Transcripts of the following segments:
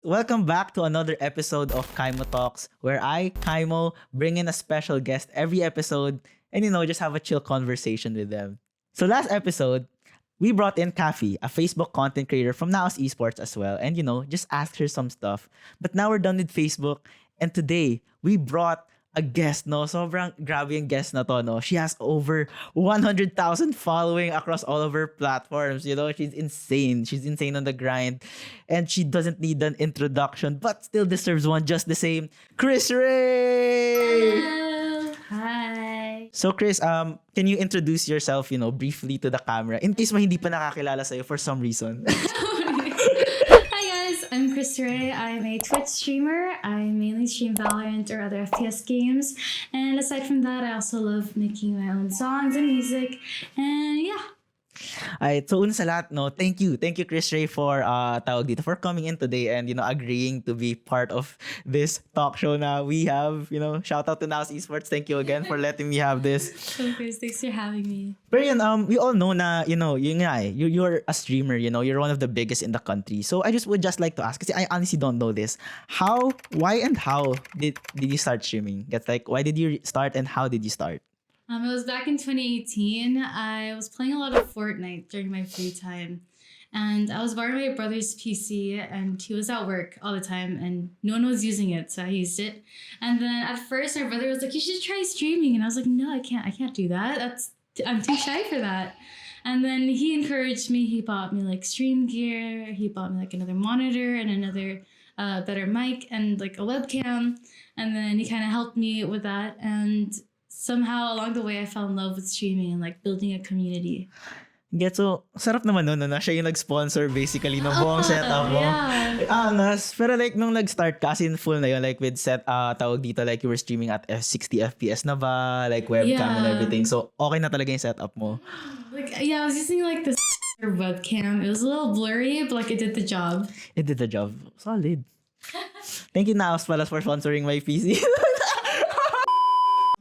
Welcome back to another episode of KKaimo Talks, where I, Kaimo, bring in a special guest every episode and, just have a chill conversation with them. So last episode, we brought in Kathy, a Facebook content creator from NAOS Esports as well, and, just asked her some stuff. But now we're done with Facebook, and today, we brought a guest, no? Sobrang grabe yung guest na to, no? She has over 100,000 following across all of her platforms, She's insane. She's insane on the grind. And she doesn't need an introduction, but still deserves one just the same. KrisRey! Hello! Hi! So, Chris, can you introduce yourself, briefly to the camera in case hindi pa nakakilala sa'yo for some reason? I'm KrisRey. I'm a Twitch streamer. I mainly stream Valorant or other FPS games. And aside from that, I also love making my own songs and music. And yeah. Alright, so una sa lahat, no, thank you KrisRey for for coming in today and agreeing to be part of this talk show na we have. Shout out to NAOS Esports. Thank you again for letting me have this. Okay, thanks for having me. Pero we all know na you're a streamer, you're one of the biggest in the country. So I would just like to ask, kasi I honestly don't know this. Why and how did you start streaming? That's like, why did you start and how did you start? It was back in 2018. I was playing a lot of Fortnite during my free time. And I was borrowing my brother's PC and he was at work all the time and no one was using it, so I used it. And then at first my brother was like, you should try streaming. And I was like, no, I can't do that. I'm too shy for that. And then he encouraged me. He bought me like stream gear. He bought me like another monitor and another better mic and like a webcam. And then he kind of helped me with that. And somehow along the way, I fell in love with streaming and like building a community. So, sarap naman nun, na siya yung nag-sponsor basically ng buong setup mo. Yeah. Angas. Pero like, nung nag-start kasi in full na yun, like with tawag dito, like you were streaming at 60 FPS na ba, like webcam and everything. So, okay na talaga yung setup mo. Like, yeah, I was using like this webcam. It was a little blurry, but like it did the job. It did the job. Solid. Thank you, NAOS pala, for sponsoring my PC.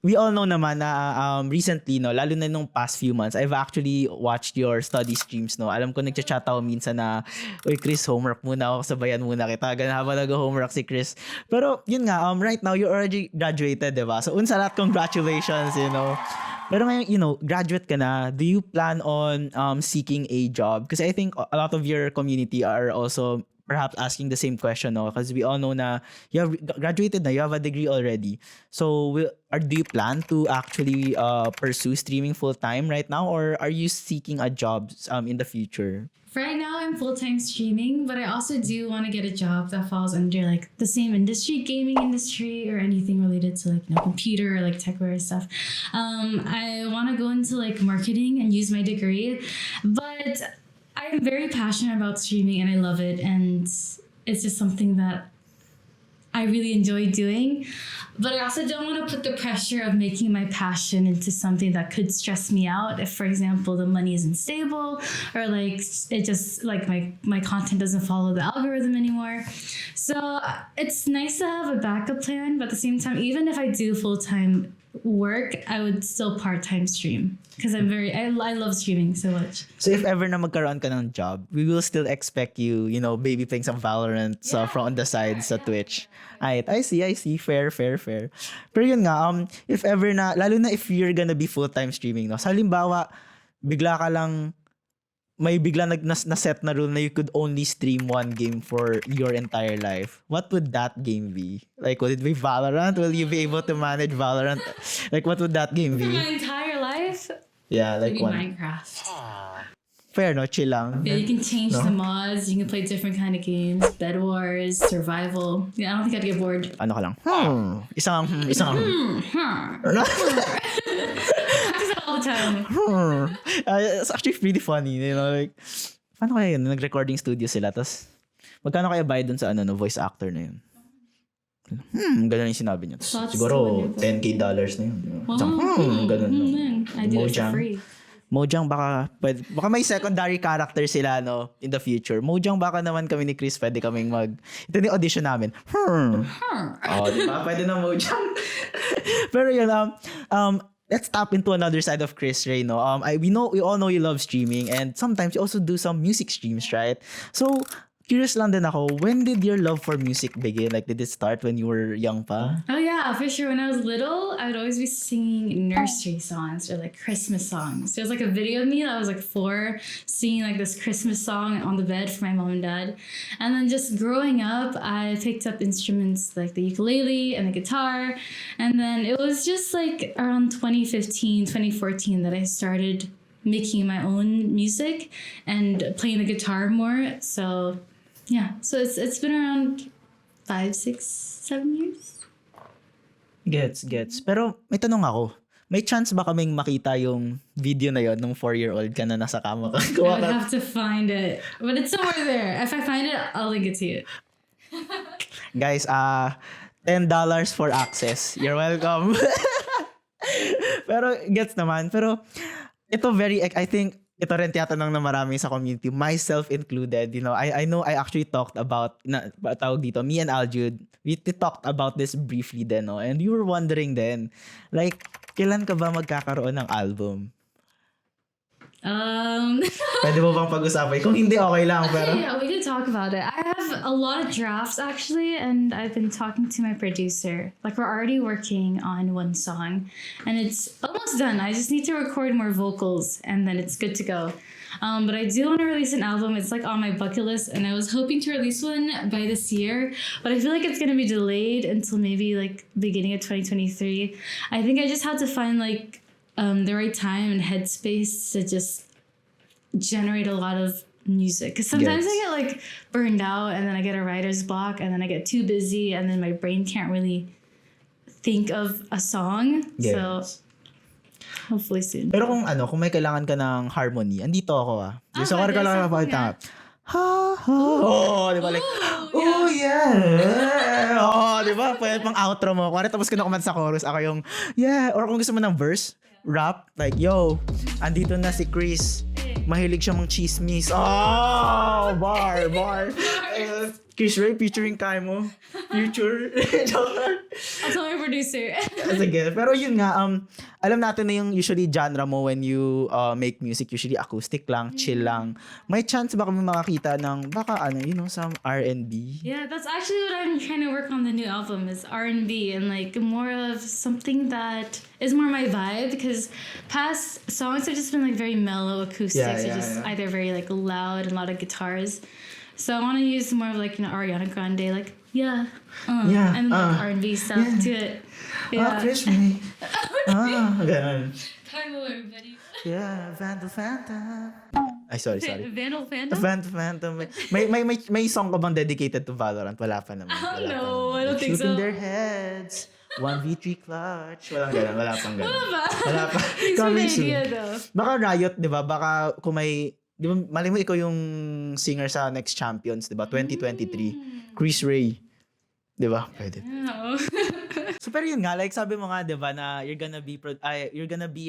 We all know naman na recently, no, lalo na nung past few months, I've actually watched your study streams, no. Alam ko nagchat-chat ako minsan na, "Uy, Chris, homework muna ako, sabayan muna kita." Ganun habang nag-homework si Chris. Pero yun nga, right now you already graduated, 'di ba? So unsa lahat, congratulations, Pero ngayon, graduate ka na. Do you plan on seeking a job? Because I think a lot of your community are also perhaps asking the same question, no? Because we all know na you have graduated na, you have a degree already. So, do you plan to actually pursue streaming full-time right now, or are you seeking a job in the future? Right now, I'm full-time streaming, but I also do want to get a job that falls under like the same industry, gaming industry, or anything related to like computer or like techwear stuff. I want to go into like marketing and use my degree, but I'm very passionate about streaming and I love it, and it's just something that I really enjoy doing. But I also don't want to put the pressure of making my passion into something that could stress me out if, for example, the money isn't stable or like it just like my content doesn't follow the algorithm anymore. So it's nice to have a backup plan, but at the same time, even if I do full-time work, I would still part-time stream because I love streaming so much. So if ever na magkaroon ka ng job, we will still expect you, baby playing some Valorant from on the side sa Twitch. I see. Fair. Pero yun nga, if ever na, lalo na if you're gonna be full-time streaming, no? Sa halimbawa, bigla ka lang, may bigla na-set na rule na you could only stream one game for your entire life. What would that game be? Like, would it be Valorant? Will you be able to manage Valorant? Like, what would that game be? For my entire life? Yeah, like maybe one. Minecraft. Fair, no? Chill lang. Yeah, you can change the mods. You can play different kind of games. Bed Wars, survival. Yeah, I don't think I'd get bored. Ano ka lang? Isang all the time. It's actually pretty funny, like, paano kaya yun? Nag-recording studio sila, tas magkano kaya bayad dun sa voice actor na yun? Ganun yung sinabi niya. Siguro $10,000 na yun. Ganun. I do it for free. Mojang baka may secondary character sila in the future. Mojang baka naman kami ni Chris pwede kaming ito ni audition namin. Oh, di ba? Pwede na Mojang. Pero yun, let's tap into another side of KrisRey, no? We all know you love streaming, and sometimes you also do some music streams, right? So, curious lang din ako, when did your love for music begin? Like, did it start when you were young pa? Oh yeah, for sure. When I was little, I would always be singing nursery songs or like Christmas songs. There was like a video of me that was like 4 singing like this Christmas song on the bed for my mom and dad. And then just growing up, I picked up instruments like the ukulele and the guitar. And then it was just like around 2015, 2014 that I started making my own music and playing the guitar more. So yeah, so it's been around 5, 6, 7 years. Gets. Pero may tanong ako. May chance ba kaming makita yung video na yon nung 4-year-old ka na nasa kama ka? I would have to find it. But it's somewhere there. If I find it, I'll link it to you. Guys, $10 for access. You're welcome. Pero gets naman. Pero ito I think ito rin tiyatanong na marami sa community, myself included. You know, I know I actually talked about, tawag dito, me and Aljud, we talked about this briefly then, no? And you were wondering then, like, kailan ka ba magkakaroon ng album? Pwede mo bang pag-usapan? Kung hindi, okay lang. Pero Yeah, we could talk about it. I have a lot of drafts actually, and I've been talking to my producer. Like we're already working on one song, and it's almost done. I just need to record more vocals, and then it's good to go. But I do want to release an album. It's like on my bucket list, and I was hoping to release one by this year, but I feel like it's gonna be delayed until maybe like beginning of 2023. I think I just had to find like the right time and headspace to just generate a lot of music. Because sometimes I get like burned out, and then I get a writer's block, and then I get too busy, and then my brain can't really think of a song. Yes. So hopefully soon. Pero kung may kailangan ka ng harmony, andito ako Gusto ko there's ka lang something, mapakita. Di ba? Like, Oh, yeah. Di ba? Pwede pang outro mo. Kung tapos ka na kumanta sa chorus, ako yung, yeah. Or kung gusto mo ng verse, rap, like, yo, andito na si Chris. Mahilig siya mang chismis. Bar. KrisRey featuring KKaimo. Future. I'll tell my producer. Sige. Pero yun nga, alam natin na yung usually genre mo when you make music, usually acoustic lang, chill lang. May chance ba kami makakita ng baka some R&B? Yeah, that's actually what I'm trying to work on the new album is R&B and like more of something that is more my vibe because past songs have just been like very mellow acoustics or just either very like loud and a lot of guitars. So I want to use more of like Ariana Grande, like and like R&B stuff to it. Yeah. KrisRey. Ganun. KKaimo, everybody. Yeah, Vandal Phantom. Ay, sorry. Vandal Phantom? Vandal Phantom. May song ka bang dedicated to Valorant? Wala pa naman. No, I don't think so. Shooting their heads. 1v3 clutch. Wala pang ganun. Wala pa. It's Coming an soon. idea though. Baka Riot, di ba? Baka kung may, di ba, mali mo ikaw yung singer sa Next Champions, di ba? 2023. KrisRey. Di ba? Pwede. No. So, pero yun nga, like sabi mo nga, di ba, na you're gonna be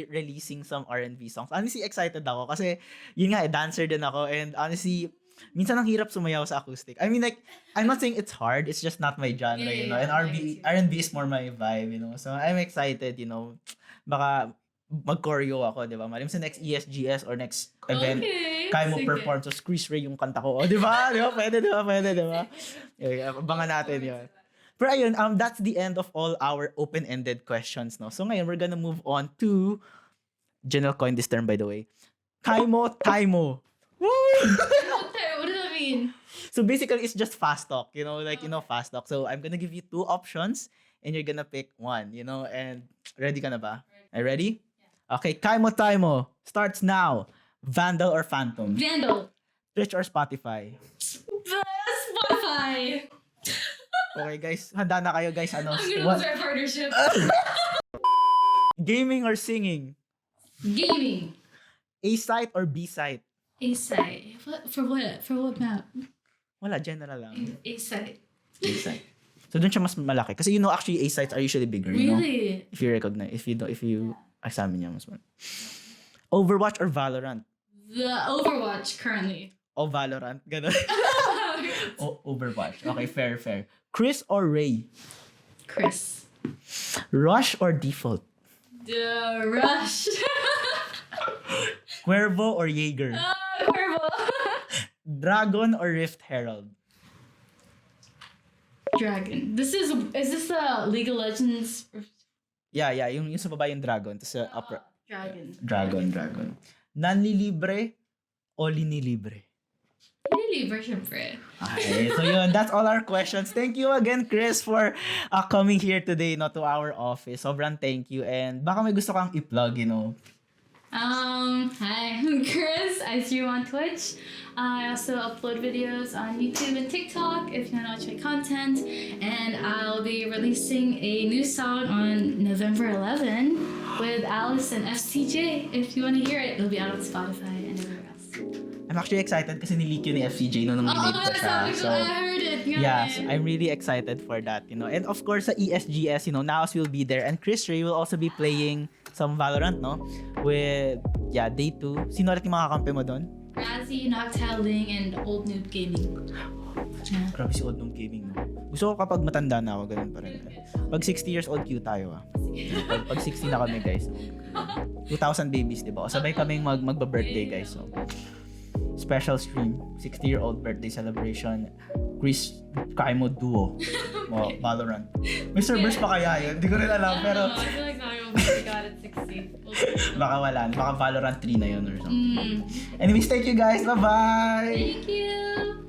releasing some R&B songs. Honestly, excited ako kasi, yun nga, dancer din ako. And honestly, minsan ang hirap sumayaw sa acoustic. I mean, like, I'm not saying it's hard. It's just not my genre, you know. And R&B is more my vibe, you know. So, I'm excited, you know. Baka mag-choreo ako, di ba? Malim sa next ESGS or next event, KKaimo perform. So, KrisRey yung kanta ko. Di ba? Pwede, di ba? Abangan natin yun. Pero ayun, that's the end of all our open-ended questions, no? So, ngayon, we're gonna move on to, Janelle coined this term, by the way, KKaimo. Woo! What does that mean? So basically, it's just fast talk, you know, like, fast talk. So I'm gonna give you 2 options and you're gonna pick one, you know, and ready ka na ba? Are you ready? Yeah. Okay, KKaimo starts now. Vandal or Phantom? Vandal. Twitch or Spotify? Spotify. Okay, guys. Handa na kayo, guys. I'm gonna lose our partnership. Gaming or singing? Gaming. A-site or B-site? A-site. For what? For what map? Wala, general lang. A-site. A-site. So, dun siya mas malaki. Kasi actually, A-sites are usually bigger, you know? Really? If you recognize, if you examine niya mas malaki. Overwatch or Valorant? The Overwatch currently. O Valorant, gano'n. Overwatch. Okay, fair. Chris or Ray? Chris. Rush or Default? Rush. Cuervo or Jaeger? Cuervo. Dragon or Rift Herald? Dragon. Is this the League of Legends? Yeah, yung sa baba yung dragon. Tapos sa upper... Dragon. Dragon. Nanlilibre o linilibre? Linilibre, syempre. Okay, so yun, that's all our questions. Thank you again, Chris, for coming here today to our office. Sobrang thank you. And baka may gusto kang i-plug, Hi, I'm Chris. I stream on Twitch. I also upload videos on YouTube and TikTok if you want to watch my content. And I'll be releasing a new song on November 11 with Alice and FCJ. If you want to hear it, it'll be out on Spotify and everywhere else. I'm actually excited kasi nileak yun ni FCJ nung nilip ko siya. So, I heard it. yes, I'm really excited for that, And of course, sa ESGS, NAOS will be there. And KrisRey will also be playing some Valorant, with, Day 2. Sino ulit yung mga kakampi mo doon? Razzie, Noctiling, and Old Noob Gaming. Yeah. Grabe si Old Noob Gaming, Gusto ko kapag matanda na ako, ganun pa rin. Pag 60 years old, cute tayo, Pag 60 na kami, guys. 2,000 babies, diba? O sabay kaming magba-birthday, guys. So, special stream, 60-year-old birthday celebration, KKaimo Duo, Valorant. May servers pa kaya yun? Hindi ko rin alam, pero... I feel like I almost got it 60. baka wala. Baka Valorant 3 na yun or something. Anyways, thank you guys. Bye-bye! Thank you!